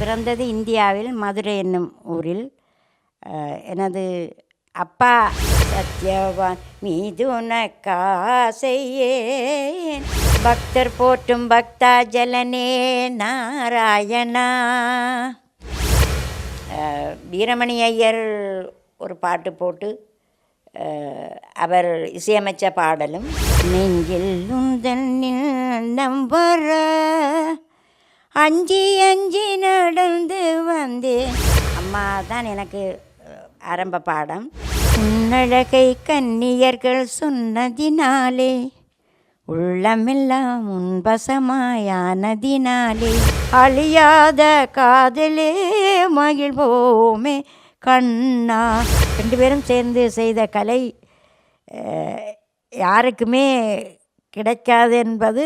பிறந்தது இந்தியாவில் மதுரை என்னும் ஊரில். எனது அப்பா சத்யவான் மீது உனக்காசையேன், பக்தர் போற்றும் பக்தாஜலனே நாராயணா. வீரமணி ஐயர் ஒரு பாட்டு போட்டு அவர் இசையமைச்ச பாடலும், நெஞ்சில் உந்தன் நம்பர அஞ்சி அஞ்சி நடந்து வந்தேன். அம்மா தான் எனக்கு ஆரம்ப பாடம். உன்னழகை கன்னியர்கள் சொன்னதினாலே, உள்ளமெல்லாம் உன்பசமாயானதினாலே, அழியாத காதலே மகிழ்வோமே கண்ணா. 2 பேரும் சேர்ந்து செய்த கலை யாருக்குமே கிடைக்காது என்பது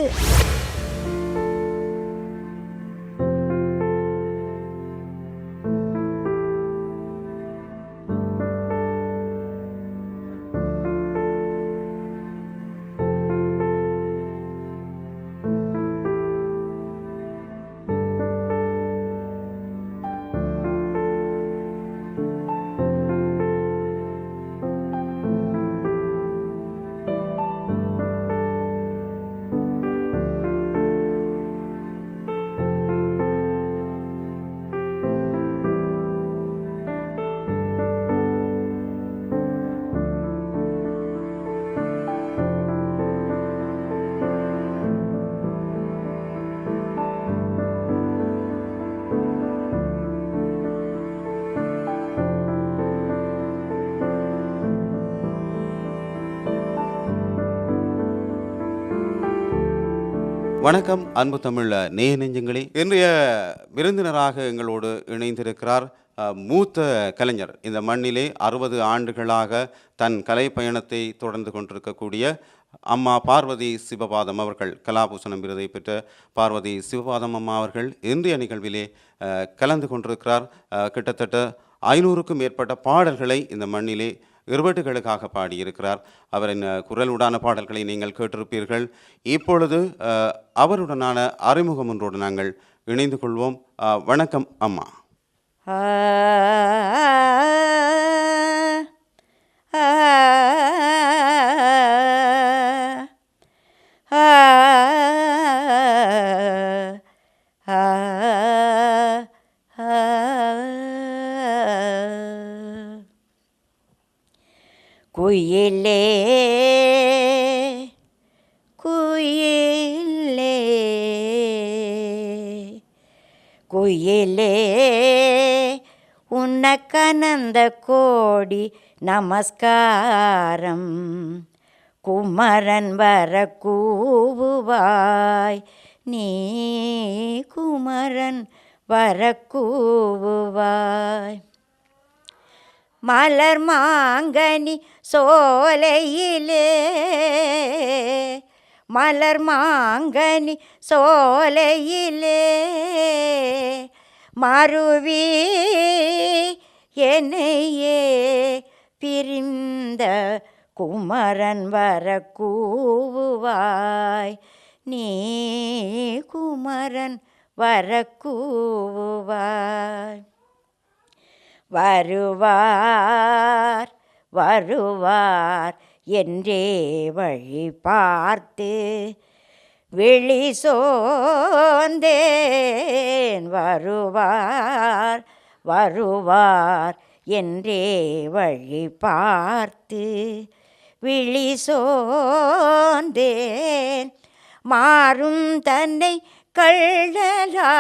வணக்கம் அன்பு தமிழ் நேய நெஞ்சங்களே. இன்றைய விருந்தினராக எங்களோடு இணைந்திருக்கிறார் மூத்த கலைஞர். இந்த மண்ணிலே 60 ஆண்டுகளாக தன் கலை பயணத்தை தொடர்ந்து கொண்டிருக்கக்கூடிய அம்மா பார்வதி சிவபாதம் அவர்கள், கலாபூஷணம் விருதை பெற்ற பார்வதி சிவபாதம் அம்மா அவர்கள் இன்றைய நிகழ்விலே கலந்து கொண்டிருக்கிறார். கிட்டத்தட்ட 500க்கும் மேற்பட்ட பாடல்களை இந்த மண்ணிலே இருவட்டுகளுக்காக பாடியிருக்கிறார். அவரின் குரலுடான பாடல்களை நீங்கள் கேட்டிருப்பீர்கள். இப்பொழுது அவருடனான அறிமுகம் ஒன்றோடு நாங்கள் இணைந்து கொள்வோம். வணக்கம் அம்மா. குயிலே குயிலே குயிலே உனக்கனந்த கோடி நமஸ்காரம், குமரன் வர கூவுவாய் நீ, குமரன் வர கூவுவாய். மலர் மாங்கனி சோலையிலே, மலர் மாங்கனி சோலையிலே, மருவி என்னையே பிரிந்த குமரன் வர கூவுவாய் நீ, குமரன் வர கூவுவாய். வருவார் வருவார் என்றே வழி பார்த்து விழி சோர்ந்தேன். வருவார் வருவார் என்றே வழி பார்த்து விழி சோர்ந்தேன். மாறும் தன்னை கள்ளலா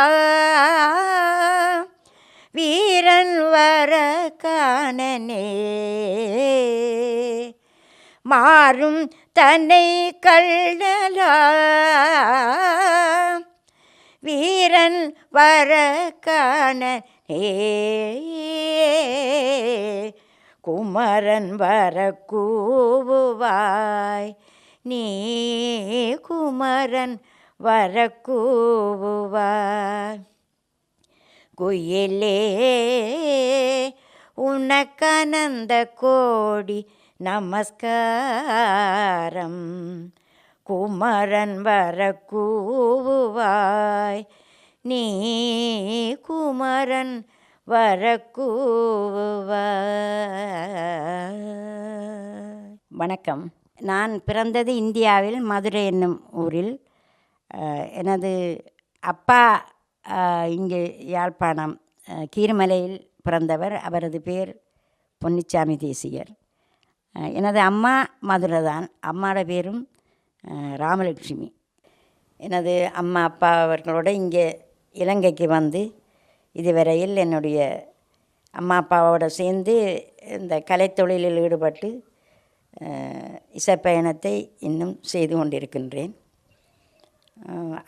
வீரன் வர காணனே, மாறும் தன்னை கள்ளலா வீரன் வர காணனே, குமரன் வர கூவுவாய் நீ, குமரன் வர கூவுவாய். குயிலே உனக்கனந்த கோடி நமஸ்காரம், குமரன் வர கூவுவாய் நீ, குமரன் வரக்கூவாய். வணக்கம். நான் பிறந்தது இந்தியாவில் மதுரை என்னும் ஊரில். எனது அப்பா இங்கே யாழ்ப்பாணம் கீர்மலையில் பிறந்தவர். அவரது பேர் பொன்னிச்சாமி தேசிகர். எனது அம்மா மதுரை தான். அம்மாவோட பேரும் ராமலட்சுமி. எனது அம்மா அப்பா அவர்களோடு இங்கே இலங்கைக்கு வந்து இதுவரையில் என்னுடைய அம்மா அப்பாவோடு சேர்ந்து இந்த கலைத்தொழிலில் ஈடுபட்டு இசைப்பயணத்தை இன்னும் செய்து கொண்டிருக்கின்றேன்.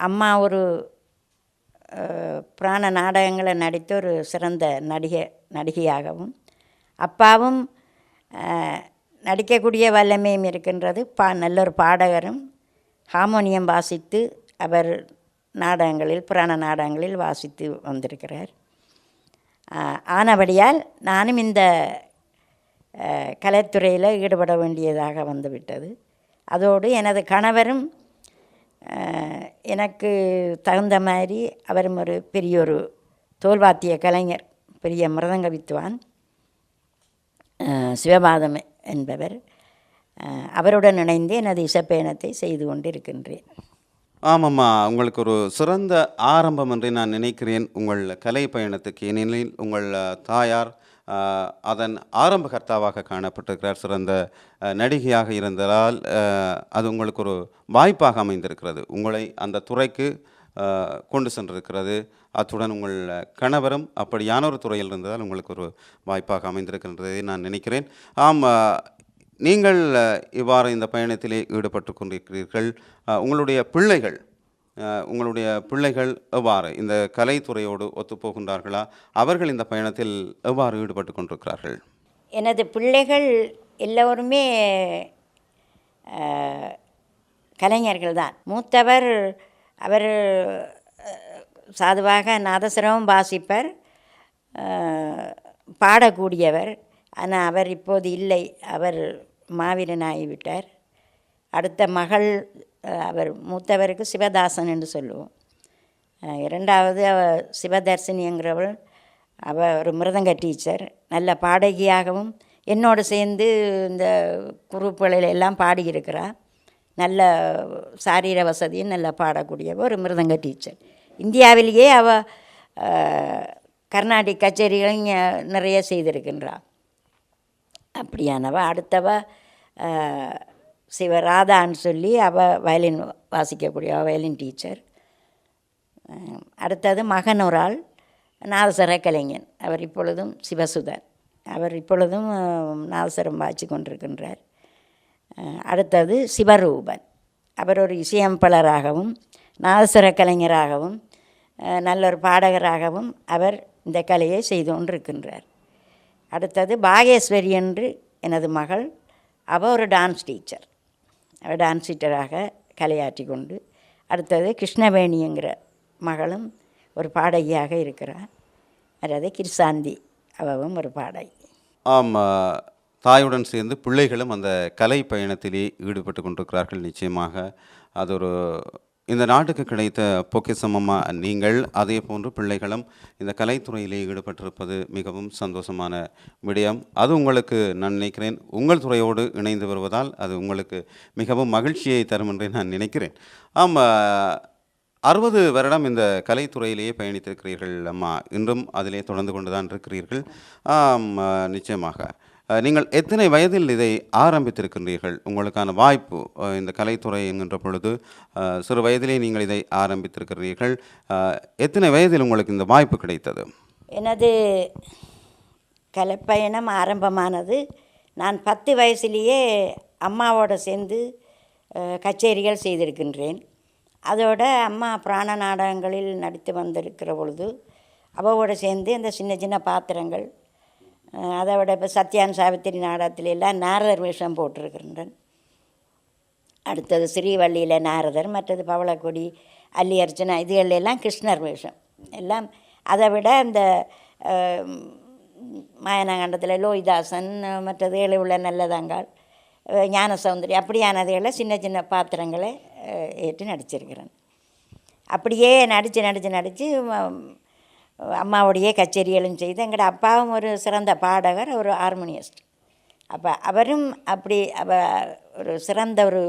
அம்மா ஒரு புராண நாடகங்களை நடித்த ஒரு சிறந்த நடிகையாகவும், அப்பாவும் நடிக்கக்கூடிய வல்லமையும் இருக்கின்றது. நல்ல ஒரு பாடகரும், ஹார்மோனியம் வாசித்து அவர் நாடகங்களில் புராண நாடகங்களில் வாசித்து வந்திருக்கிறார். ஆனபடியால் நானும் இந்த கலைத்துறையில் ஈடுபட வேண்டியதாக வந்துவிட்டது. அதோடு எனது கணவரும் எனக்கு தகுந்த மாதிரி அவரும் ஒரு பெரிய ஒரு தோல்வாத்திய கலைஞர், பெரிய மிருதங்க வித்வான் சிவபாதம் என்பவர். அவருடன் இணைந்து எனது இசைப்பயணத்தை செய்து கொண்டு இருக்கின்றேன். ஆமாம்மா, உங்களுக்கு ஒரு சிறந்த ஆரம்பம் என்று நான் நினைக்கிறேன் உங்கள் கலை பயணத்துக்கு. ஏனெனில் உங்கள் தாயார் அதன் ஆரம்பகர்த்தாவாக காணப்பட்டிருக்கிறார். சிறந்த நடிகையாக இருந்ததால் அது உங்களுக்கு ஒரு வாய்ப்பாக அமைந்திருக்கிறது. உங்களை அந்த துறைக்கு கொண்டு சென்றிருக்கிறது. அத்துடன் உங்கள் கணவரும் அப்படியான ஒரு துறையில் இருந்ததால் உங்களுக்கு ஒரு வாய்ப்பாக அமைந்திருக்கின்றதை நான் நினைக்கிறேன். ஆம், நீங்கள் இவ்வாறு இந்த பயணத்திலே ஈடுபட்டு கொண்டிருக்கிறீர்கள். உங்களுடைய பிள்ளைகள் எவ்வாறு இந்த கலைத்துறையோடு ஒத்துப்போகின்றார்களா? அவர்கள் இந்த பயணத்தில் எவ்வாறு ஈடுபட்டு கொண்டிருக்கிறார்கள்? எனது பிள்ளைகள் எல்லோருமே கலைஞர்கள் தான். மூத்தவர் அவர் சாதுவாக நாதஸ்வரமும் வாசிப்பர், பாடக்கூடியவர். ஆனால் அவர் இப்போது இல்லை, அவர் மாவீரனாகிவிட்டார். அடுத்த மகள், அவர் மூத்தவருக்கு சிவதாசன் என்று சொல்லுவோம். இரண்டாவது சிவதர்சினிங்கிறவள், அவள் ஒரு மிருதங்க டீச்சர், நல்ல பாடகியாகவும் என்னோடு சேர்ந்து இந்த குரூப்புகளில் எல்லாம் பாடியிருக்கிறாள். நல்ல சாரீர வசதியும் நல்லா பாடக்கூடியவள், ஒரு மிருதங்க டீச்சர். இந்தியாவிலேயே அவள் கர்நாடிக் கச்சேரிகள் நிறைய செய்திருக்கின்றாள். அப்படியானவ. அடுத்தவ சிவராதான்னு சொல்லி அவள் வயலின் வாசிக்கக்கூடிய வயலின் டீச்சர். அடுத்தது மகன் ஒரு ஆள் நாதஸ்வர கலைஞன். அவர் இப்பொழுதும் சிவசுதர், அவர் இப்பொழுதும் நாதஸ்வரம் வாசி கொண்டிருக்கின்றார். அடுத்தது சிவரூபன், அவர் ஒரு இசையமைப்பாளராகவும் நாதஸ்வர கலைஞராகவும் நல்ல ஒரு பாடகராகவும் அவர் இந்த கலையை செய்து கொண்டிருக்கின்றார். அடுத்தது பாகேஸ்வரி என்று எனது மகள், அவள் ஒரு டான்ஸ் டீச்சர், அவள் டான்ஸ் டீச்சராக கலையாற்றி கொண்டு. அடுத்தது கிருஷ்ணவேணிங்கிற மகளும் ஒரு பாடகியாக இருக்கிறார். அதாவது கிருசாந்தி, அவவும் ஒரு பாடகி. ஆம், தாயுடன் சேர்ந்து பிள்ளைகளும் அந்த கலை பயணத்திலே ஈடுபட்டு கொண்டிருக்கிறார்கள். நிச்சயமாக அது ஒரு இந்த நாட்டுக்கு கிடைத்த பொக்கிஷமாக நீங்கள், அதே போன்று பிள்ளைகளும் இந்த கலைத்துறையிலே ஈடுபட்டிருப்பது மிகவும் சந்தோஷமான விடயம். அது உங்களுக்கு நான் நினைக்கிறேன் உங்கள் துறையோடு இணைந்து வருவதால் அது உங்களுக்கு மிகவும் மகிழ்ச்சியை தரும் என்று நான் நினைக்கிறேன். ஆம், 60 வருடம் இந்த கலைத்துறையிலேயே பயணித்திருக்கிறீர்கள் அம்மா. இன்றும் அதிலே தொடர்ந்து கொண்டு தான் இருக்கிறீர்கள். நிச்சயமாக நீங்கள் எத்தனை வயதில் இதை ஆரம்பித்திருக்கின்றீர்கள்? உங்களுக்கான வாய்ப்பு இந்த கலைத்துறை என்கின்ற பொழுது சிறு வயதிலே நீங்கள் இதை ஆரம்பித்திருக்கிறீர்கள். எத்தனை வயதில் உங்களுக்கு இந்த வாய்ப்பு கிடைத்தது? எனது கலைப்பயணம் ஆரம்பமானது நான் 10 வயசுலேயே அம்மாவோடு சேர்ந்து கச்சேரிகள் செய்திருக்கின்றேன். அதோட அம்மா பிராண நாடகங்களில் நடித்து வந்திருக்கிற பொழுது அவளோட சேர்ந்து அந்த சின்ன சின்ன பாத்திரங்கள், அதை விட இப்போ சத்யான் சாவித்திரி நாடகத்தில எல்லாம் நாரதர் வேஷம் போட்டிருக்கின்றேன். அடுத்தது ஸ்ரீவள்ளியில் நாரதர், மற்றது பவளக்கொடி, அல்லி அர்ச்சனா, இதுகளெல்லாம் கிருஷ்ணர் வேஷம் எல்லாம். அதை விட இந்த மாயனகண்டத்தில் லோகிதாசன், மற்றது ஏழை உள்ள நல்லதங்காள், ஞான சௌந்தரி, அப்படியானதுகளை சின்ன சின்ன பாத்திரங்களை ஏற்று நடிச்சிருக்கிறேன். அப்படியே நடித்து அம்மாவுடைய கச்சேரிகளும் செய்து எங்களோட அப்பாவும் ஒரு சிறந்த பாடகர், ஒரு ஹார்மோனியஸ்ட். அப்போ அவரும் அப்படி ஒரு சிறந்த ஒரு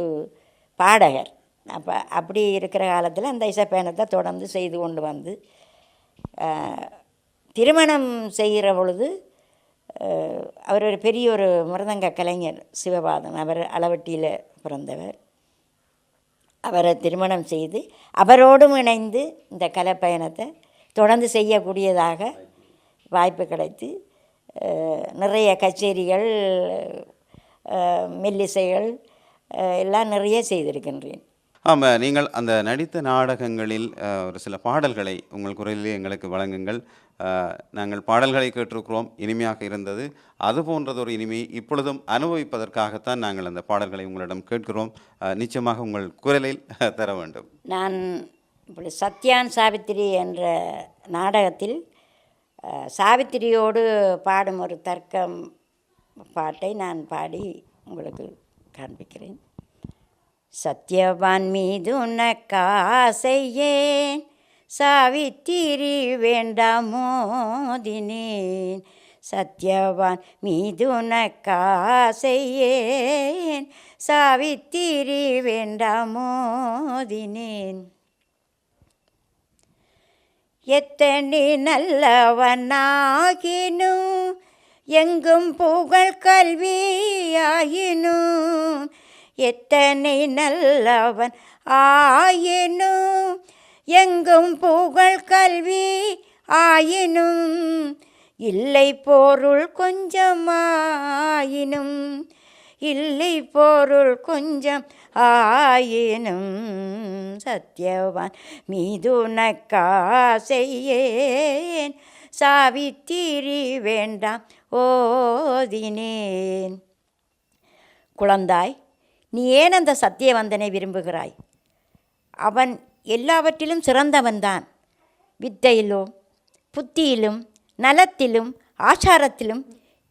பாடகர். அப்போ அப்படி இருக்கிற காலத்தில் அந்த இசைப்பயணத்தை தொடர்ந்து செய்து கொண்டு வந்து திருமணம் செய்கிற பொழுது அவர் ஒரு பெரிய ஒரு மிருதங்க கலைஞர் சிவபாதன். அவர் அளவட்டியில் பிறந்தவர். அவரை திருமணம் செய்து அவரோடும் இணைந்து இந்த கலைப்பயணத்தை தொடர்ந்து செய்யக்கூடியதாக வாய்ப்பு கிடைத்து நிறைய கச்சேரிகள், மெல்லிசைகள் எல்லாம் நிறைய செய்திருக்கின்றேன். ஆமாம், நீங்கள் அந்த நடித்த நாடகங்களில் ஒரு சில பாடல்களை உங்கள் குரலிலே எங்களுக்கு வழங்குங்கள். நாங்கள் பாடல்களை கேட்டிருக்கிறோம், இனிமையாக இருந்தது. அது போன்றதொரு இனிமையை இப்பொழுதும் அனுபவிப்பதற்காகத்தான் நாங்கள் அந்த பாடல்களை உங்களிடம் கேட்கிறோம். நிச்சயமாக உங்கள் குரலில் தர வேண்டும். நான் இப்படி சத்யான் சாவித்திரி என்ற நாடகத்தில் சாவித்திரியோடு பாடும் ஒரு தர்க்கம் பாட்டை நான் பாடி உங்களுக்கு காண்பிக்கிறேன். சத்யவான் மீது உனக்காசையேன், சாவித்திரி வேண்டாமோதினேன். சத்யவான் மீது உனக்காசையேன், சாவித்திரி வேண்டாமோதினேன். எத்தனை நல்லவனாகினும் எங்கும் புகழ் கல்வியாயினும், எத்தனை நல்லவன் ஆயினும் எங்கும் புகழ் கல்வி ஆயினும், இல்லை பொருள் கொஞ்சமாயினும், இல்லை பொருள் கொஞ்சம் ஆயினும், சத்யவான் மீதுனக்காசையேன், சாவித்திரி வேண்டாம் ஓதினேன். குழந்தாய், நீ ஏன் அந்த சத்தியவந்தனை விரும்புகிறாய்? அவன் எல்லாவற்றிலும் சிறந்தவன்தான். வித்தையிலும் புத்தியிலும் நலத்திலும் ஆச்சாரத்திலும்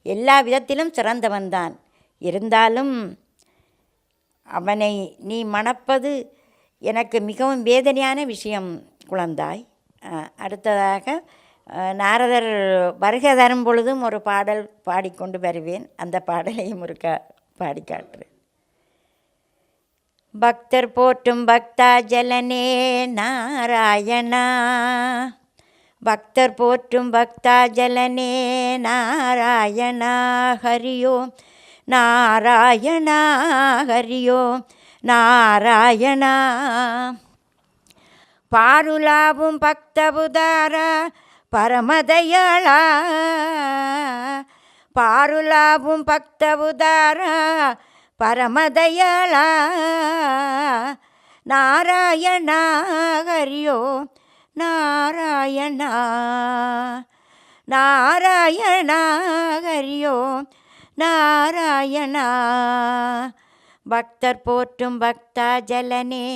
எல்லா விதத்திலும் சிறந்தவன்தான். இருந்தாலும் அவனை நீ மணப்பது எனக்கு மிகவும் வேதனையான விஷயம் குழந்தாய். அடுத்ததாக நாரதர் வருகை தரும் பொழுதும் ஒரு பாடல் பாடிக்கொண்டு வருவேன். அந்த பாடலையும் ஒரு பாடி காட்டுறேன். பக்தர் போற்றும் பக்தாஜலனே நாராயணா, பக்தர் போற்றும் பக்தாஜலனே நாராயணா, ஹரியோம் நாராயணா, ஹரியோம் நாராயணா. பாருலாவும் பக்தபுதாரா பரமதயாளா, பாருலாவும் பக்தபுதாரா பரமதயாளா, நாராயணா ஹரியோ நாராயணா, நாராயணா ஹரியோ நாராயணா. பக்தர் போற்றும் பக்தாஜலனே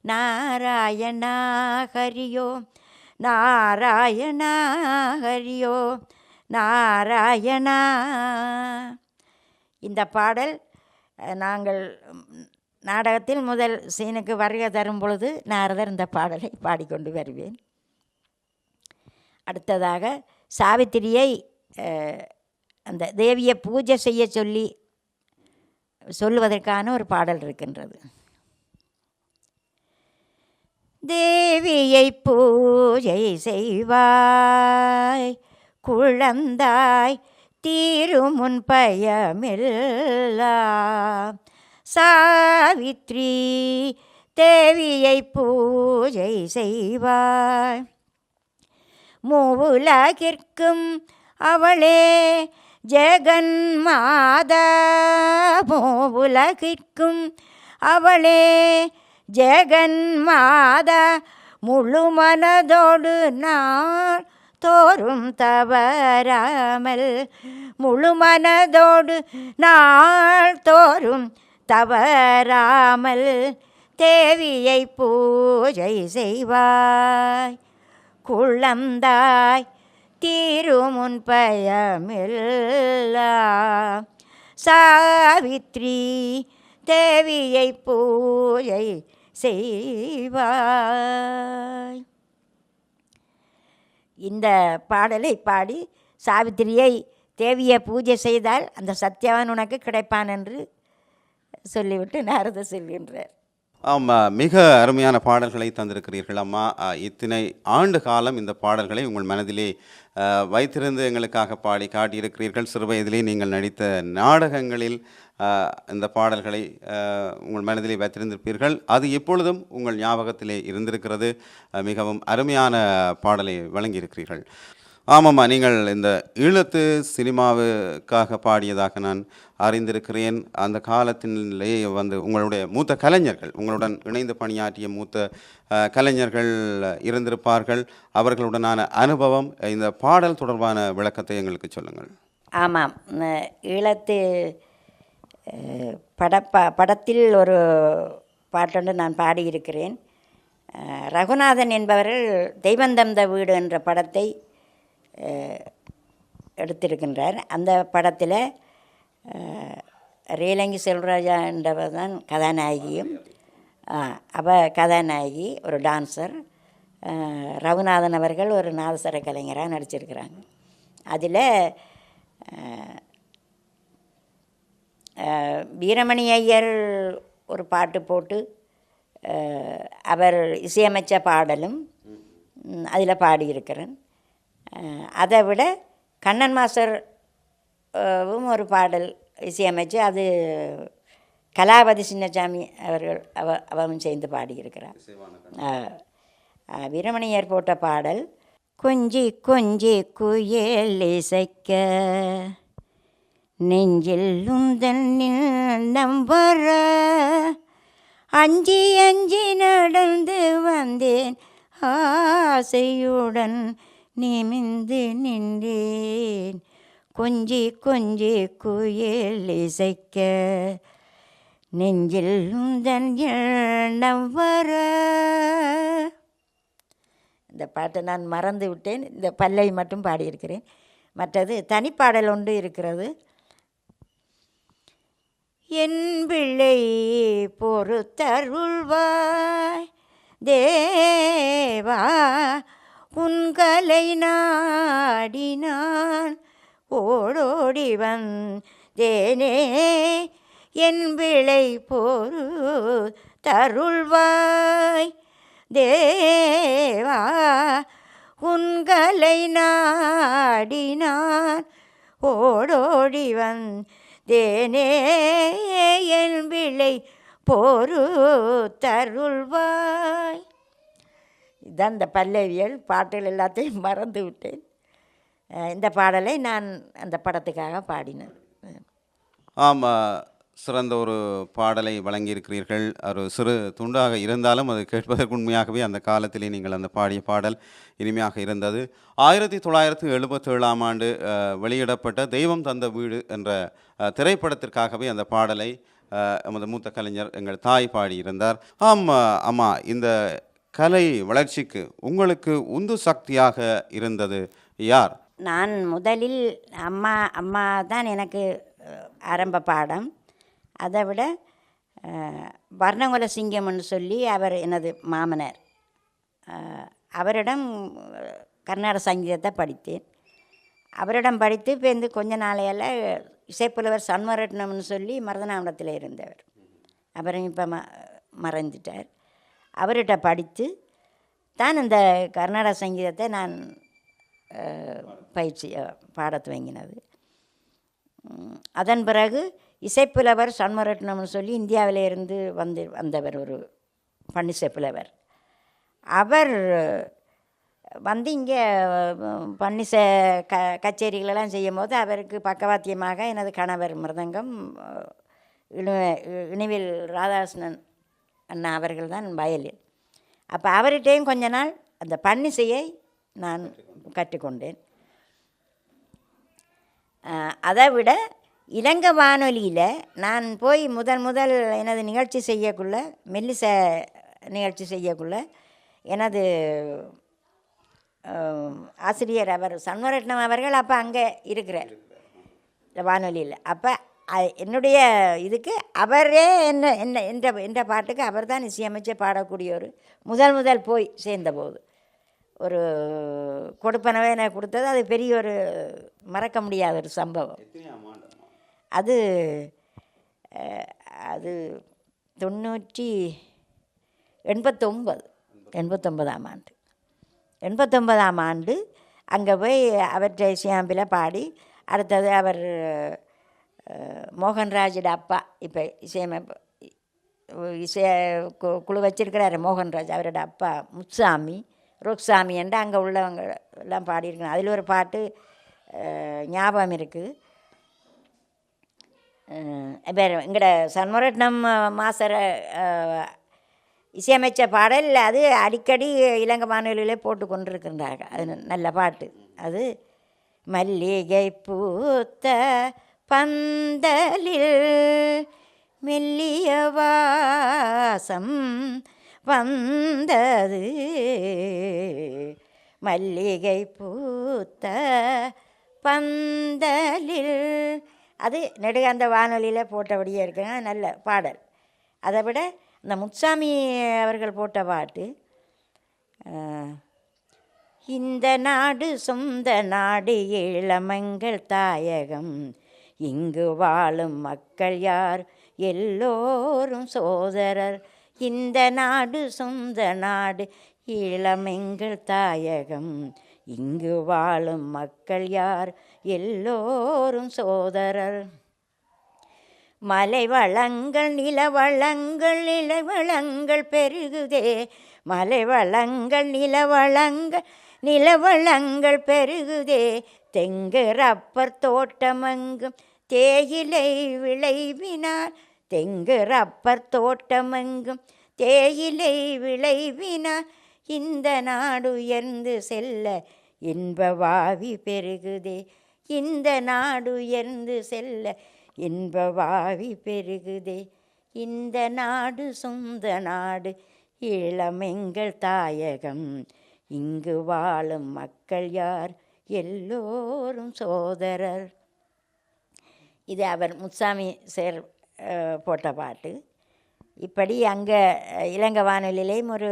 நாராயணா, ஹரியோ நாராயணா, ஹரியோ நாராயணா. இந்த பாடல் நாங்கள் நாடகத்தில் முதல் சீனுக்கு வருகை தரும் பொழுது நாரதர் இந்த பாடலை பாடிக்கொண்டு வருவேன். அடுத்ததாக சாவித்திரியை அந்த தேவியை பூஜை செய்ய சொல்லுவதற்கான ஒரு பாடல் இருக்கின்றது. தேவியை பூஜை செய்வாய் குழந்தாய், தீருமுன் பயமெல்லாம். சாவித்ரி தேவியை பூஜை செய்வாய், மூவுலகிற்கும் அவளே ஜெகன்மாதா, மூவுலகிற்கும் அவளே ஜெகன்மாதா. முழு மனதோடு நாள் தோறும் தவறாமல், முழு மனதோடு நாள் தோறும் தவறாமல் தேவியை பூஜை செய்வாய் குழந்தாய், தீருமுன் பயமெல்லாம். சாவித்ரி தேவியை பூஜை செய்வாய். இந்த பாடலை பாடி சாவித்திரியை தேவியை பூஜை செய்தால் அந்த சத்தியவான் உனக்கு கிடைப்பான் என்று சொல்லிவிட்டு நாரதர் செல்கின்றார். ஆமாம், மிக அருமையான பாடல்களை தந்திருக்கிறீர்கள் அம்மா. இத்தனை ஆண்டு காலம் இந்த பாடல்களை உங்கள் மனதிலே வைத்திருந்து எங்களுக்காக பாடி காட்டியிருக்கிறீர்கள். சிறு வயதிலே நீங்கள் நடித்த நாடகங்களில் இந்த பாடல்களை உங்கள் மனதிலே வைத்திருந்திருப்பீர்கள். அது எப்பொழுதும் உங்கள் ஞாபகத்திலே இருந்திருக்கிறது. மிகவும் அருமையான பாடலை வழங்கியிருக்கிறீர்கள். ஆமாம்மா, நீங்கள் இந்த ஈழத்து சினிமாவுக்காக பாடியதாக நான் அறிந்திருக்கிறேன். அந்த காலத்திலே உங்களுடைய மூத்த கலைஞர்கள், உங்களுடன் இணைந்து பணியாற்றிய மூத்த கலைஞர்கள் இருந்திருப்பார்கள். அவர்களுடனான அனுபவம், இந்த பாடல் தொடர்பான விளக்கத்தை எங்களுக்கு சொல்லுங்கள். ஆமாம், ஈழத்து படத்தில் ஒரு பாட்டொன்று நான் பாடியிருக்கிறேன். ரகுநாதன் என்பவர்கள் தெய்வந்தந்த வீடு என்ற படத்தை எடுத்திருக்கின்றார். அந்த படத்தில் ரேலங்கி செல்வராஜா என்றவர் தான் கதாநாயகியும், கதாநாயகி ஒரு டான்ஸர், ரகுநாதன் அவர்கள் ஒரு நாதஸ்வர கலைஞராக நடிச்சிருக்கிறாங்க. அதில் வீரமணி ஐயர் ஒரு பாட்டு போட்டு அவர் இசையமைச்ச பாடலும் அதில் பாடியிருக்கிறேன். அதை விட கண்ணன் மாஸ்டரும் ஒரு பாடல் இசையமைச்சு அது கலாபதி சின்னசாமி அவர்கள் அவரும் சேர்ந்து பாடியிருக்கிறார். வீரமணியர் போட்ட பாடல், கொஞ்சி கொஞ்சி குயில் இசைக்க நெஞ்சில் உந்தன் நம்பர அஞ்சி அஞ்சி நடந்து வந்தேன் ஆசையுடன் நிமிந்து நின்றேன் கொஞ்சி கொஞ்சி குயில் இசைக்க நெஞ்சில் உந்தன் எண்ணம் வர. இந்த பாட்டை நான் மறந்து விட்டேன். இந்த பல்லவி மட்டும் பாடியிருக்கிறேன். மற்றது தனிப்பாடல் ஒன்று இருக்கிறது. என் பிள்ளை பொறுத்தருள்வாய் தேவா உன்கலை நாடினான் ஓடோடி வந்தேனே என் பிள்ளை பொறுத்தருள்வாய் தேவா உன்கலை நாடினான் ஓடோடி வந்தேனே என் பிள்ளை பொறுத்தருள்வாய். இதுதான் இந்த பல்லவியல். பாட்டுகள் எல்லாத்தையும் மறந்து விட்டேன். இந்த பாடலை நான் அந்த படத்துக்காக பாடினேன். ஆமாம், சிறந்த ஒரு பாடலை வழங்கியிருக்கிறீர்கள். ஒரு சிறு துண்டாக இருந்தாலும் அது கேட்பதற்கு உண்மையாகவே அந்த காலத்திலே நீங்கள் அந்த பாடிய பாடல் இனிமையாக இருந்தது. 1977ஆம் ஆண்டு வெளியிடப்பட்ட தெய்வம் தந்த வீடு என்ற திரைப்படத்திற்காகவே அந்த பாடலை எமது மூத்த கலைஞர் எங்கள் தாய் பாடியிருந்தார். அம்மா, இந்த கலை வளர்ச்சிக்கு உங்களுக்கு உந்து சக்தியாக இருந்தது யார்? நான் முதலில் அம்மா தான் எனக்கு ஆரம்ப பாடம். அதை விட வர்ணகுல சிங்கம்னு சொல்லி அவர் எனது மாமனார், அவரிடம் கர்நாடக சங்கீதத்தை படித்தேன். அவரிடம் படித்து இப்போ கொஞ்ச நாளையில் இசைப்புலவர் சண்முகரட்னம்னு சொல்லி மருதநாமடத்தில் இருந்தவர், அவரும் இப்போ மறைந்துட்டார். அவர்கிட்ட படித்து தான் இந்த கர்நாடக சங்கீதத்தை நான் பயிற்சி பாட துவங்கினது. அதன் பிறகு இசைப்புலவர் சண்முகரட்னம்னு சொல்லி இந்தியாவிலே இருந்து வந்தவர் ஒரு பன்னிசைப்புலவர். அவர் இங்கே பன்னிச கச்சேரிகளெல்லாம் செய்யும் போது அவருக்கு பக்கவாத்தியமாக எனது கணவர் மிருதங்கம், இனிவில் ராதாகிருஷ்ணன் அண்ணா அவர்கள் தான் வயலின். அப்போ அவர்கிட்டையும் கொஞ்ச நாள் அந்த பன்னிசையை நான் கற்றுக்கொண்டேன். அதை விட இலங்கை வானொலியில் நான் போய் முதல் எனது நிகழ்ச்சி செய்யக்குள்ள, மெல்லிச நிகழ்ச்சி செய்யக்குள்ள எனது ஆசிரியர் அவர் சண்முகரட்னம் அவர்கள் அப்போ அங்கே இருக்கிறார் வானொலியில். அப்போ என்னுடைய இதுக்கு அவரே என்ற பாட்டுக்கு அவர் தான் இசையமைச்சு பாடக்கூடிய ஒரு முதல் போய் சேர்ந்தபோது ஒரு கொடுப்பனவே எனக்கு கொடுத்தது. அது பெரிய ஒரு மறக்க முடியாத ஒரு சம்பவம். அது அது 89ஆம் ஆண்டு 89ஆம் ஆண்டு அங்கே போய் அவற்றை இசையமைப்பில் பாடி, அடுத்தது அவர் மோகன்ராஜோட அப்பா இப்போ இசை குழு வச்சிருக்கிறாரு மோகன்ராஜ், அவரோட அப்பா முத்துசாமி ருக்சாமி என்று அங்கே உள்ளவங்க எல்லாம் பாடியிருக்கணும். அதில் ஒரு பாட்டு ஞாபகம் இருக்குது. இப்போ எங்களோட சண்முரட்னம் மாஸ்டரை இசையமைச்ச பாடல் அது அடிக்கடி இலங்கை வானொலியிலே போட்டு கொண்டிருக்கின்றார்கள். அது நல்ல பாட்டு. அது மல்லிகை பூத்த பந்தலில் மெல்லிய வாசம் வந்தது, மல்லிகை பூத்த பந்தலில். அது நெடுகாந்த வானொலியில் போட்டபடியே இருக்குங்க, நல்ல பாடல். அதை விட இந்த முத்துசாமி அவர்கள் போட்ட பாட்டு, இந்த நாடு சொந்த நாடு இளமங்கள் தாயகம், இங்கு வாழும் மக்கள் யார் எல்லோரும் சோதரர், இந்த நாடு சொந்த நாடு இளமெங்கள் தாயகம், இங்கு வாழும் மக்கள் யார் எல்லோரும் சோதரர். மலை வளங்கள் நிலவளங்கள் நிலவளங்கள் பெருகுதே, மலை வளங்கள் நிலவளங்கள் பெருகுதே, தெங்கு ரப்பர் தோட்டமெங்கும் தேயிலை விளைவினார், தெங்கு ரப்பர் தோட்டமெங்கும் தேயிலை விளைவினார், இந்த நாடு உயர்ந்து செல்ல இன்ப வாவி பெருகுதே, இந்த நாடு உயர்ந்து செல்ல இன்ப வாவி பெருகுதே, இந்த நாடு சொந்த நாடு இளமெங்கள் தாயகம், இங்கு வாழும் மக்கள் யார் எல்லோரும் சோதரர். இது அவர் முத்துசாமி சேர் போட்ட பாட்டு. இப்படி அங்கே இலங்கை வானொலியிலேயும் ஒரு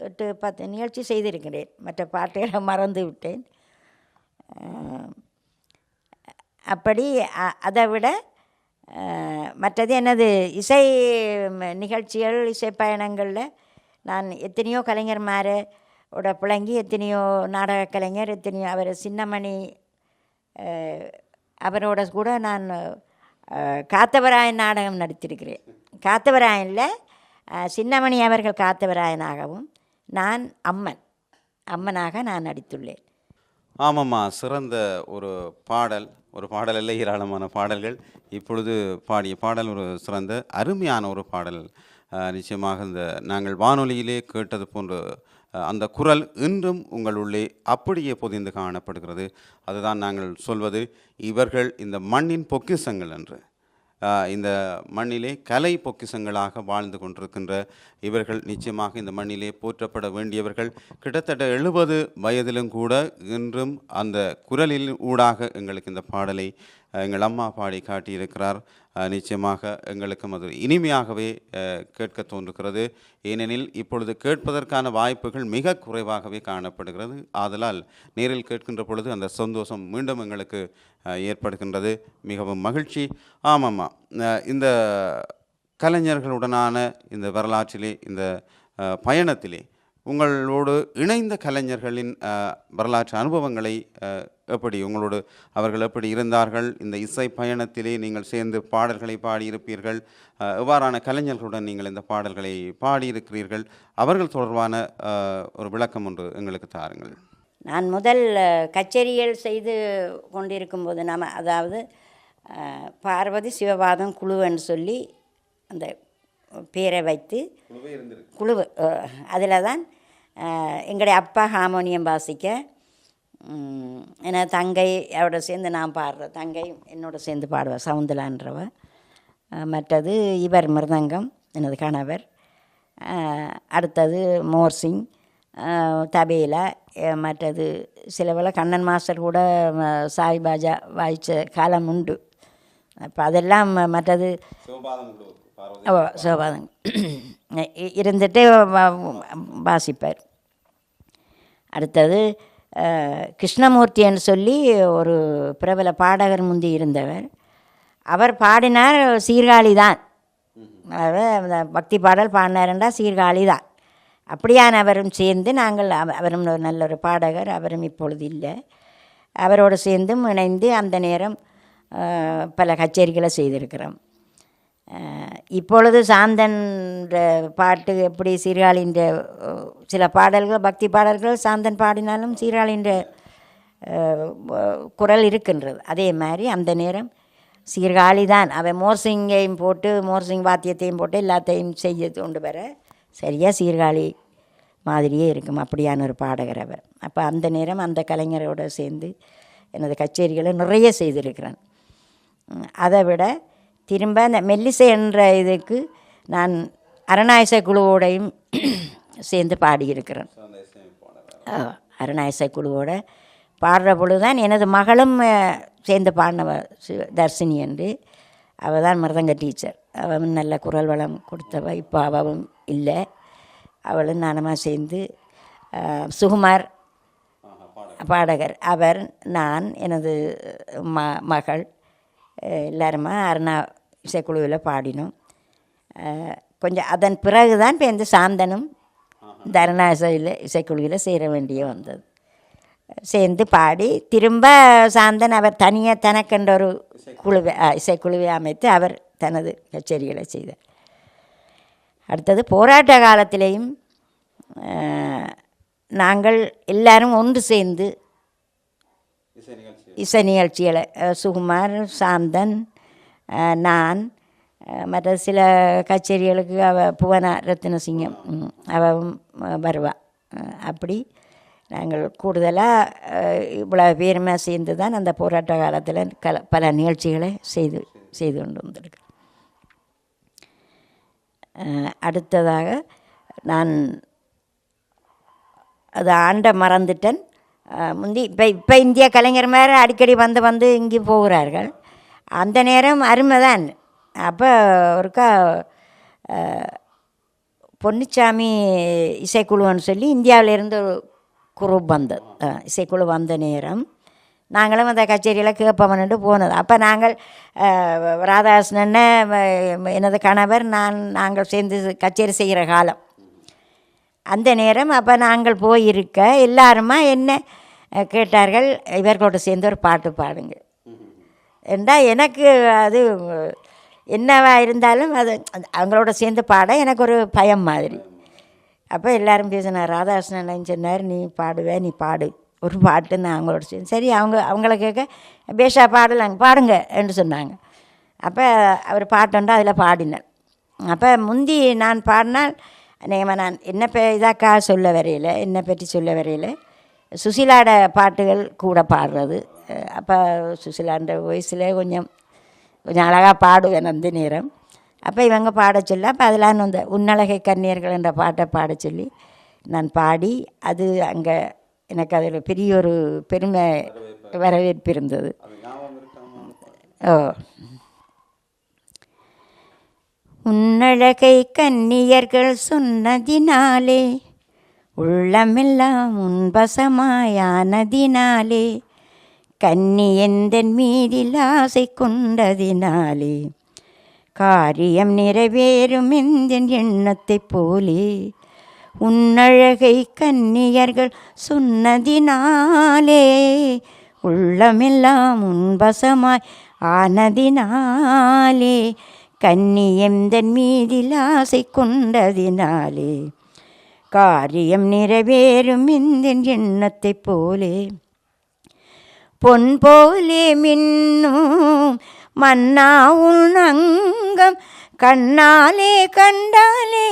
8-10 நிகழ்ச்சி செய்திருக்கிறேன். மற்ற பாட்டுகளை மறந்து விட்டேன். அப்படி அதை விட மற்றது என்னது இசை நிகழ்ச்சிகள், இசை பயணங்களில் நான் எத்தனையோ கலைஞர்மாரோட புழங்கி, எத்தனையோ நாடக கலைஞர், எத்தனையோ அவர் சின்னமணி அவரோட கூட நான் காத்தவராயன் நாடகம் நடித்திருக்கிறேன். காத்தவராயனில் சின்னமணி அவர்கள் காத்தவராயனாகவும் நான் அம்மனாக நான் நடித்துள்ளேன். ஆமாம்மா, சிறந்த ஒரு பாடல் அல்ல, ஏராளமான பாடல்கள். இப்பொழுது பாடிய பாடல் ஒரு சிறந்த அருமையான ஒரு பாடல். நிச்சயமாக இந்த நாங்கள் வானொலியிலே கேட்டது போன்ற அந்த குரல் இன்றும் உங்களுள்ளே அப்படியே பொதிந்து காணப்படுகிறது. அதுதான் நாங்கள் சொல்வது, இவர்கள் இந்த மண்ணின் பொக்கிஷங்கள் என்று. இந்த மண்ணிலே கலை பொக்கிஷங்களாக வாழ்ந்து கொண்டிருக்கின்ற இவர்கள் நிச்சயமாக இந்த மண்ணிலே போற்றப்பட வேண்டியவர்கள். கிட்டத்தட்ட 70 வயதிலும் கூட இன்றும் அந்த குரலில் ஊடாக எங்களுக்கு இந்த பாடலை எங்கள் அம்மா பாடி காட்டியிருக்கிறார். நிச்சயமாக எங்களுக்கும் அது இனிமையாகவே கேட்க தோன்றுகிறது. ஏனெனில் இப்பொழுது கேட்பதற்கான வாய்ப்புகள் மிக குறைவாகவே காணப்படுகிறது. ஆதலால் நேரில் கேட்கின்ற பொழுது அந்த சந்தோஷம் மீண்டும் எங்களுக்கு ஏற்படுகின்றது. மிகவும் மகிழ்ச்சி. ஆமாம்மா, இந்த கலைஞர்களுடனான இந்த வரலாற்றிலே, இந்த பயணத்திலே உங்களோடு இணைந்த கலைஞர்களின் வரலாற்று அனுபவங்களை எப்படி, உங்களோடு அவர்கள் எப்படி இருந்தார்கள், இந்த இசை பயணத்திலே நீங்கள் சேர்ந்து பாடல்களை பாடியிருப்பீர்கள், எவ்வாறான கலைஞர்களுடன் நீங்கள் இந்த பாடல்களை பாடியிருக்கிறீர்கள், அவர்கள் தொடர்பான ஒரு விளக்கம் ஒன்று எங்களுக்கு தாருங்கள். நான் முதல் கச்சேரிகள் செய்து கொண்டிருக்கும்போது அதாவது பார்வதி சிவபாதம் குழுன்னு சொல்லி அந்த பேரை வைத்து குழு, அதில் தான் எங்களுடைய அப்பா ஹார்மோனியம் வாசிக்க, என் தங்கை அவரோட சேர்ந்து நான் பாடுறேன், தங்கை என்னோட சேர்ந்து பாடுவேன் சவுந்தலான்றவ. மற்றது இவர் மிருதங்கம், எனது கணவர். அடுத்தது மோர்சிங் தபேலா. மற்றது சிலவெல்லாம் கண்ணன் மாஸ்டர் கூட சாய்பாஜா வாய்ச்ச காலம் உண்டு. அப்போ அதெல்லாம் மற்றது சிவபாதம் இருந்துட்டு வாசிப்பார். அடுத்தது கிருஷ்ணமூர்த்தின்னு சொல்லி ஒரு பிரபல பாடகர் முந்தி இருந்தவர். அவர் பாடினார் சீர்காழி தான். அந்த பக்தி பாடல் பாடினாருன்றா சீர்காழி தான். அப்படியானவரும் சேர்ந்து நாங்கள் அவரும் நல்ல ஒரு பாடகர், அவரும் இப்பொழுது இல்லை. அவரோடு சேர்ந்தும் இணைந்து அந்த நேரம் பல கச்சேரிகளை செய்திருக்கிறோம். இப்பொழுது சாந்தன் பாட்டு எப்படி சீர்காழின்ற சில பாடல்கள் பக்தி பாடல்கள் சாந்தன் பாடினாலும் சீர்காழின்ற குரல் இருக்கின்றது. அதே மாதிரி அந்த நேரம் சீர்காழி தான். அவன் மோர்சிங்கையும் போட்டு மோர்சிங் வாத்தியத்தையும் போட்டு எல்லாத்தையும் செய்ய கொண்டு வர சரியாக சீர்காழி மாதிரியே இருக்கும். அப்படியான ஒரு பாடகர் அவர். அப்போ அந்த நேரம் அந்த கலைஞரோடு சேர்ந்து எனது கச்சேரிகளை நிறைய செய்திருக்கிறேன். அதை விட திரும்ப அந்த மெல்லிசை என்ற இதுக்கு நான் அரணாயிசை குழுவோடையும் சேர்ந்து பாடியிருக்கிறேன். அரணாயிசை குழுவோடு பாடுற பொழுது தான் எனது மகளும் சேர்ந்து பாடினவ தர்ஷினி என்று. அவள் தான் மிருதங்க டீச்சர். அவளும் நல்ல குரல் வளம் கொடுத்தவ. இப்போ அவளும் இல்லை. அவளும் நானுமா சேர்ந்து சுகுமார் பாடகர், அவர், நான், எனது மகள் எல்லாருமா அருணா இசைக்குழுவில் பாடினோம். கொஞ்சம் அதன் பிறகு தான் இப்போ இந்த சாந்தனும் இந்த அருணா இசைக்குழுவில் சேர வேண்டிய வந்தது. சேர்ந்து பாடி திரும்ப சாந்தன் அவர் தனியாக தனக்கென்ற ஒரு குழுவை இசைக்குழுவை அமைத்து அவர் தனது கச்சேரிகளை செய்தார். அடுத்தது போராட்ட காலத்திலேயும் நாங்கள் எல்லாரும் ஒன்று சேர்ந்து இசை நிகழ்ச்சிகளை சுகுமார், சாந்தன், நான், மற்ற சில கச்சேரிகளுக்கு புவனா ரத்தினசிங்கம் அவவும் வருவா. அப்படி நாங்கள் கூடுதலாக இவ்வளோ பேருமே சேர்ந்து தான் அந்த போராட்ட காலத்தில் பல நிகழ்ச்சிகளை செய்து கொண்டு வந்திருக்கேன். அடுத்ததாக நான் அது ஆண்ட மறந்துட்டேன். முந்தி இப்போ இந்திய கலைஞர் மாதிரி அடிக்கடி வந்து இங்கே போகிறார்கள். அந்த நேரம் அருமை தான். அப்போ ஒருக்கா பொன்னிச்சாமி இசைக்குழுன்னு சொல்லி இந்தியாவிலேருந்து ஒரு குரூப் வந்தது. இசைக்குழு வந்த நேரம் நாங்களும் அந்த கச்சேரியில் கேட்போம்னுட்டு போனது. அப்போ நாங்கள் ராதாகிருஷ்ணன் எனது கணவர் நாங்கள் சேர்ந்து கச்சேரி செய்கிற காலம் அந்த நேரம். அப்போ நாங்கள் போயிருக்க எல்லாருமா என்ன கேட்டார்கள், இவர்களோடு சேர்ந்து ஒரு பாட்டு பாடுங்க என்றால் எனக்கு அது என்னவா இருந்தாலும் அது அவங்களோட சேர்ந்து பாட எனக்கு ஒரு பயம் மாதிரி. அப்போ எல்லோரும் பேசினார். ராதாகிருஷ்ணன் சொன்னார், நீ பாடுவேன், நீ பாடு ஒரு பாட்டு. நான் அவங்களோட சேர்ந்து சரி அவங்கள கேட்க பேஷா பாடலாங்க பாடுங்க என்று சொன்னாங்க. அப்போ அவர் பாட்டுண்டா அதில் பாடினேன். அப்போ முந்தி நான் பாடினால் நான் என்ன இதாக்கா சொல்ல வரையில் என்னை பற்றி சொல்ல வரையில் சுசிலாட பாட்டுகள் கூட பாடுறது. அப்போ சுசிலாண்ட வயசில் கொஞ்சம் அழகாக பாடுவேன் அந்த நேரம். அப்போ இவங்க பாட சொல்ல அப்போ அதெல்லாம் அந்த உன்னழகை கன்னியர்கள் என்ற பாட்டை பாட சொல்லி நான் பாடி அது அங்கே எனக்கு அதில் பெரிய ஒரு பெருமை வரவேற்பு இருந்தது. ஓ, உன்னழகை கன்னியர்கள் சொன்னதினாலே உள்ளமெல்லாம் உன்பசமாயானதினாலே கன்னி எந்தன் மீதில் ஆசை கொண்டதினாலே காரியம் நிறைவேறும் எந்தன் எண்ணத்தைப் போலே உன்னழகை கன்னியர்கள் சொன்னதினாலே உள்ளமெல்லாம் உன்பசமாய் ஆனதினாலே கன்னி எந்தன் மீதில் ஆசை கொண்டதினாலே காரியம் நிறைவேறும் எந்தன் எண்ணத்தைப் போலே பொன் போலே மின்னும் மன்னா உன் அங்கம் கண்ணாலே கண்டாலே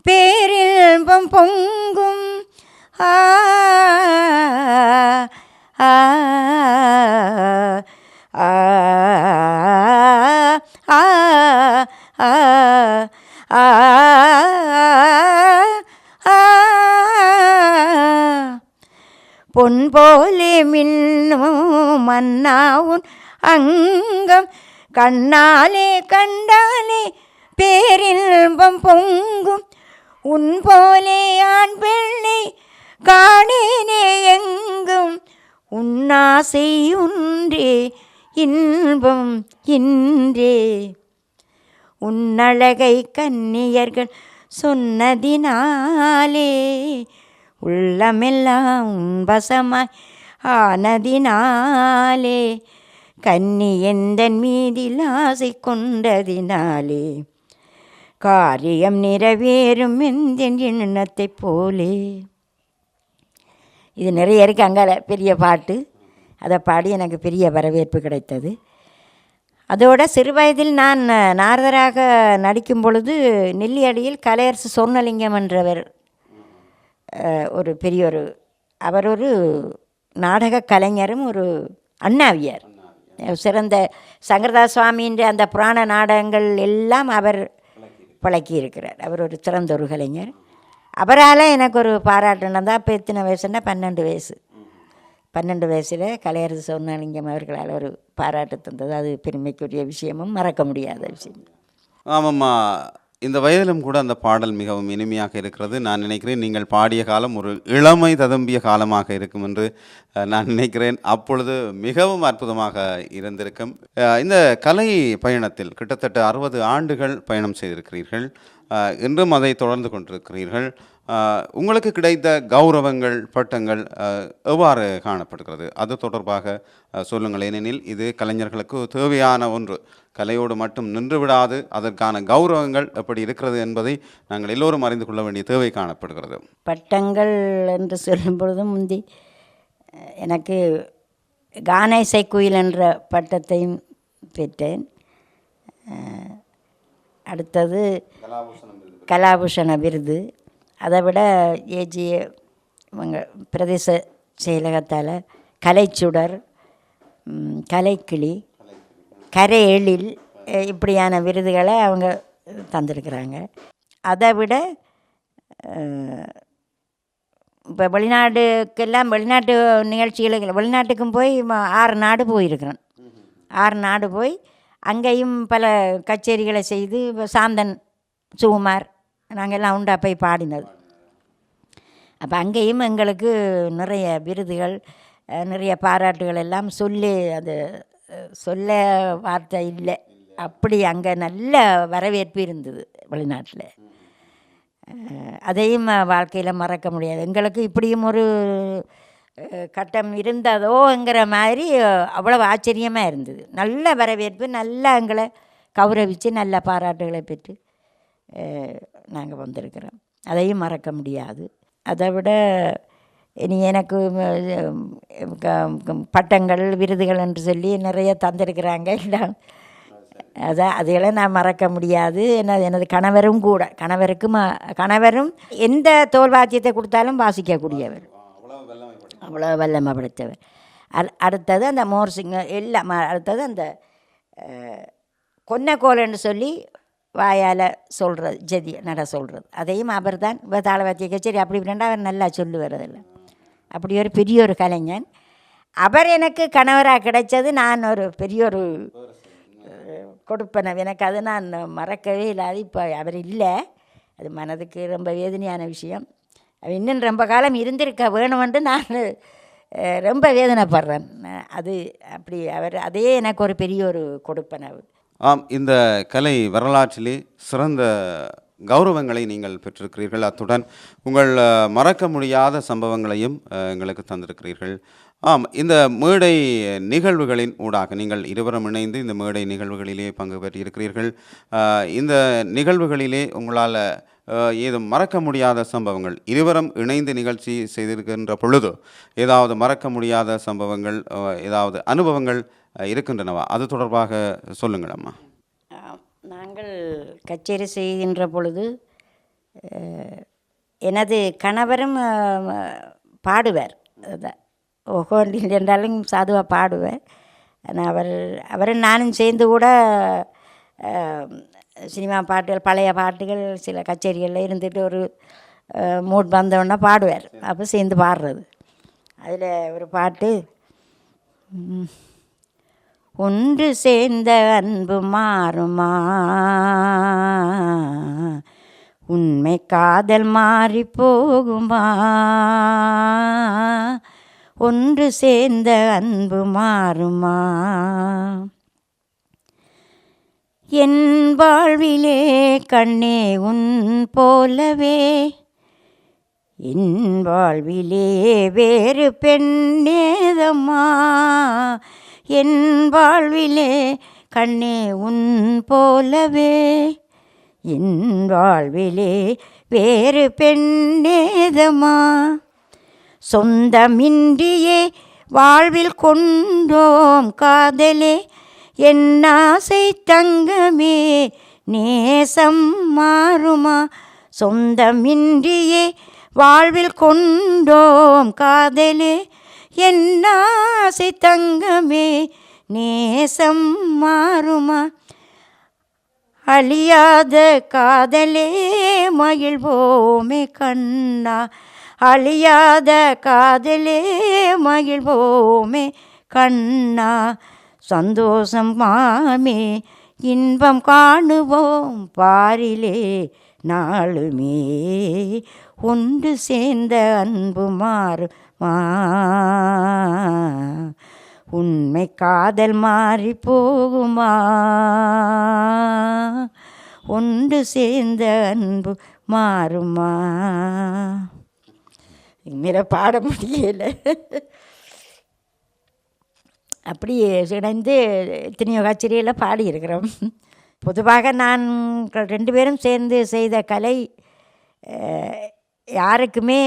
பேரின்பம் பொங்கும். ஆ ஆ ஆ ஆ ஆ ஆ பொன் போலே மின்னும் மன்னாவுன் அங்கம் கண்ணாலே கண்டாலே பேரின்பம் பொங்கும். உன் போலே ஆண் பிள்ளை காணேனே எங்கும் உன்னாசை ஒன்றே இன்பம் இன்றே. உன்னழகை கன்னியர்கள் சொன்னதினாலே உள்ளமெல்லாம் வசமாய் ஆனதினாலே கன்னி எந்தன் மீதில் ஆசை கொண்டதினாலே காரியம் நிறைவேறும் எந்தன் எண்ணத்தைப் போலே. இது நிறைய இருக்குது. அங்கால பெரிய பாட்டு, அதை பாடி எனக்கு பெரிய வரவேற்பு கிடைத்தது. அதோட சிறு வயதில் நான் நாரதராக நடிக்கும் பொழுது நெல்லியடியில் கலையரசு சொர்ணலிங்கம் என்றவர் ஒரு பெரிய அவர் ஒரு நாடக கலைஞரும் ஒரு அண்ணாவியார். சிறந்த சங்கரதாஸ் சுவாமின்ற அந்த புராண நாடகங்கள் எல்லாம் அவர் பழக்கி இருக்கிறார். அவர் ஒரு சிறந்த ஒரு கலைஞர். அவரால் எனக்கு ஒரு பாராட்டு நடந்தால். அப்போ எத்தனை வயசுன்னா 12 வயசு. 12 வயசில் கலையரசு சொர்ணலிங்கம் அவர்களால் ஒரு பாராட்டு தந்தது. அது பெருமைக்குரிய விஷயமும் மறக்க முடியாத விஷயம். ஆமாம்மா, இந்த வயதிலும் கூட அந்த பாடல் மிகவும் இனிமையாக இருக்கிறது. நான் நினைக்கிறேன் நீங்கள் பாடிய காலம் ஒரு இளமை ததும்பிய காலமாக இருக்கும் என்று நான் நினைக்கிறேன். அப்பொழுது மிகவும் அற்புதமாக இருந்திருக்கும். இந்த கலை பயணத்தில் கிட்டத்தட்ட 60 ஆண்டுகள் பயணம் செய்திருக்கிறீர்கள். இன்றும் அதை தொடர்ந்து கொண்டிருக்கிறீர்கள். உங்களுக்கு கிடைத்த கௌரவங்கள், பட்டங்கள் எவ்வாறு காணப்படுகிறது? அது தொடர்பாக சொல்லுங்கள். ஏனெனில் இது கலைஞர்களுக்கு தேவையான ஒன்று. கலையோடு மட்டும் நின்று விடாது, அதற்கான கௌரவங்கள் எப்படி இருக்கிறது என்பதை நாங்கள் எல்லோரும் அறிந்து கொள்ள வேண்டிய தேவை காணப்படுகிறது. பட்டங்கள் என்று சொல்லும் பொழுதும் முந்தி எனக்கு கான இசைக்குயில் என்ற பட்டத்தையும் பெற்றேன். அடுத்தது கலாபூஷண விருது. அதை விட ஏஜிய இவங்க பிரதேச செயலகத்தால் கலைச்சுடர், கலைக்கிளி, கரை எழில் இப்படியான விருதுகளை அவங்க தந்திருக்கிறாங்க. அதை விட இப்போ வெளிநாட்டு நிகழ்ச்சிகளுக்கு வெளிநாட்டுக்கும் போய் 6 நாடு போயிருக்கிறேன். 6 நாடு போய் அங்கேயும் பல கச்சேரிகளை செய்து சாந்தன், சுகுமார் நாங்கள் எல்லாம் உண்டா போய் பாடினது. அப்போ அங்கேயும் எங்களுக்கு நிறைய விருதுகள், நிறைய பாராட்டுகள் எல்லாம் சொல்லி அது சொல்ல வார்த்தை இல்லை. அப்படி அங்கே நல்ல வரவேற்பு இருந்தது வெளிநாட்டில். அதையும் வாழ்க்கையில் மறக்க முடியாது. எங்களுக்கு இப்படியும் ஒரு கட்டம் இருந்ததோங்கிற மாதிரி அவ்வளோ ஆச்சரியமாக இருந்தது. நல்ல வரவேற்பு, நல்லா எங்களை கௌரவித்து நல்ல பாராட்டுகளை பெற்று நாங்கள் வந்திருக்கிறோம். அதையும் மறக்க முடியாது. அதை விட இனி எனக்கு பட்டங்கள், விருதுகள் என்று சொல்லி நிறைய தந்திருக்கிறாங்க எல்லாம். அதையெல்லாம் நான் மறக்க முடியாது. எனது கணவரும் கூட, கணவரும் எந்த தோல்வாத்தியத்தை கொடுத்தாலும் வாசிக்கக்கூடியவர், அவ்வளோ வல்லமை படைத்தவர். அடுத்தது அந்த மோர்சிங்க எல்லாம். அடுத்தது அந்த கொன்னக்கோலன்னு சொல்லி வாயால் சொல்கிறது, ஜதி நட சொல்கிறது, அதையும் அவர் தான். இப்போ தாளவாத்திய கச்சேரி அப்படி இப்படின்னா அவர் நல்லா சொல்லுவார். அதில் அப்படி ஒரு பெரிய ஒரு கலைஞன் அவர். எனக்கு கணவராக கிடைச்சது நான் ஒரு பெரிய ஒரு கொடுப்பன. எனக்கு அது நான் மறக்கவே இல்லாது. இப்போ அவர் இல்லை, அது மனதுக்கு ரொம்ப வேதனையான விஷயம். அவர் இன்னும் ரொம்ப காலம் இருந்திருக்க வேணுமென்று நான் ரொம்ப வேதனைப்படுறேன். அது அப்படி அவர் அதே எனக்கு ஒரு பெரிய ஒரு கொடுப்பன. ஆம், இந்த கலை வரலாற்றிலே சிறந்த கௌரவங்களை நீங்கள் பெற்றிருக்கிறீர்கள். அத்துடன் உங்கள் மறக்க முடியாத சம்பவங்களையும் எங்களுக்கு தந்திருக்கிறீர்கள். ஆம், இந்த மேடை நிகழ்வுகளின் ஊடாக நீங்கள் இருவரும் இணைந்து இந்த மேடை நிகழ்வுகளிலே பங்கு பெற்றிருக்கிறீர்கள். இந்த நிகழ்வுகளிலே உங்களால் ஏதும் மறக்க முடியாத சம்பவங்கள், இருவரும் இணைந்து நிகழ்ச்சி செய்திருக்கின்ற பொழுது ஏதாவது மறக்க முடியாத சம்பவங்கள், ஏதாவது அனுபவங்கள் இருக்கின்றனவா? அது தொடர்பாக சொல்லுங்கள் அம்மா. நாங்கள் கச்சேரி செய்கின்ற பொழுது எனது கணவரும் பாடுவார். அதுதான் ஓஹோண்டில் என்றாலும் சாதுவாக பாடுவேன். ஆனால் அவரும் நானும் சேர்ந்து கூட சினிமா பாட்டுகள், பழைய பாட்டுகள் சில கச்சேரிகளில் இருந்துட்டு ஒரு மூட் வந்தோன்னா பாடுவார். அப்போ சேர்ந்து பாடுறது. அதில் ஒரு பாட்டு, ஒன்று சேர்ந்த அன்பு மாறுமா, உண்மை காதல் மாறி போகுமா, ஒன்று சேர்ந்த அன்பு மாறுமா. என் வாழ்விலே கண்ணே உன் போலவே, என் வாழ்விலே வேறு பெண்ணேதம்மா. என் வாழ்விலே கண்ணே உன் போலவே, என் வாழ்விலே வேறு பெண்ணேதம்மா. சொந்தமின்றியே வாழ்வில் கொண்டோம் காதலே, என் ஆசை தங்கமே நேசம் மாறுமா. சொந்தமின்றியே வாழ்வில் கொண்டோம் காதலே, என் ஆசை தங்கமே நேசம் மாறுமா. அழியாத காதலே மகிழ்வோமே கண்ணா, அழியாத காதலே மகிழ்வோமே கண்ணா. சந்தோஷம் மாமே இன்பம் காணுவோம் பாரிலே நாளுமே, ஒன்று சேர்ந்த அன்பு மாறுமா. உண்மை காதல் மாறி போகுமா, ஒன்று சேர்ந்த அன்பு மாறுமா. மேலே பாட முடியலை. அப்படி இணைந்து எத்தனையோ கச்சேரியில் பாடியிருக்கிறோம். பொதுவாக நான் 2 பேரும் சேர்ந்து செய்த கலை யாருக்குமே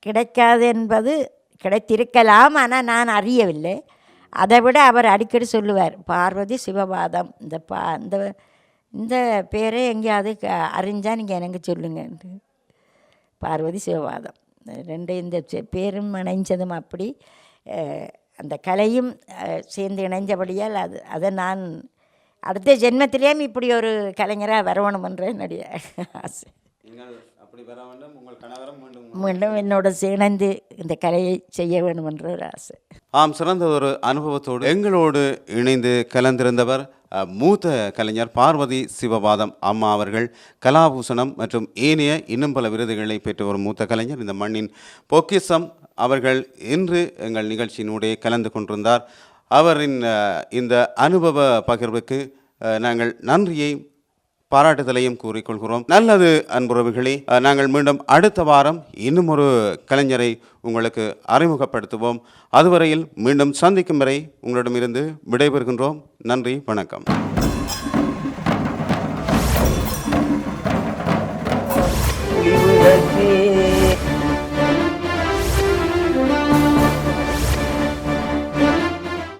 கிடைக்காது என்பது கிடைத்திருக்கலாம், ஆனால் நான் அறியவில்லை. அதை விட அவர் அடிக்கடி சொல்லுவார், பார்வதி சிவபாதம், இந்த பேரை எங்கேயாவது அறிஞ்சால் நீங்கள் எனக்கு சொல்லுங்கன்ட்டு. பார்வதி சிவபாதம் 2 இந்த பேரும் இணைஞ்சதும் அப்படி அந்த கலையும் சேர்ந்து இணைஞ்சபடியால் அதை நான் அடுத்த ஜென்மத்திலேயும் இப்படி ஒரு கலைஞராக வரணுமென்ற என்னுடைய ஆசை. மீண்டும் என்னோட இணைந்து இந்த கலையை செய்ய வேண்டும் என்ற ஒரு ஆசை. ஆம், சிறந்த ஒரு அனுபவத்தோடு எங்களோடு இணைந்து கலந்திருந்தவர் மூத்த கலைஞர் பார்வதி சிவபாதம் அம்மா அவர்கள். கலாபூஷணம் மற்றும் ஏனைய இன்னும் பல விருதுகளை பெற்ற ஒரு மூத்த கலைஞர், இந்த மண்ணின் பொக்கிஷம் அவர்கள் இன்று எங்கள் நிகழ்ச்சியினூடே கலந்து கொண்டிருந்தார். அவரின் இந்த அனுபவ பகிர்வுக்கு நாங்கள் நன்றியை பாராட்டுதலையும் கூறிக்கொள்கிறோம். நல்லது அன்புறவுகளே, நாங்கள் மீண்டும் அடுத்த வாரம் இன்னும் ஒரு கலைஞரை உங்களுக்கு அறிமுகப்படுத்துவோம். அதுவரையில் மீண்டும் சந்திக்கும் வரை உங்களிடமிருந்து விடைபெறுகின்றோம். நன்றி, வணக்கம்.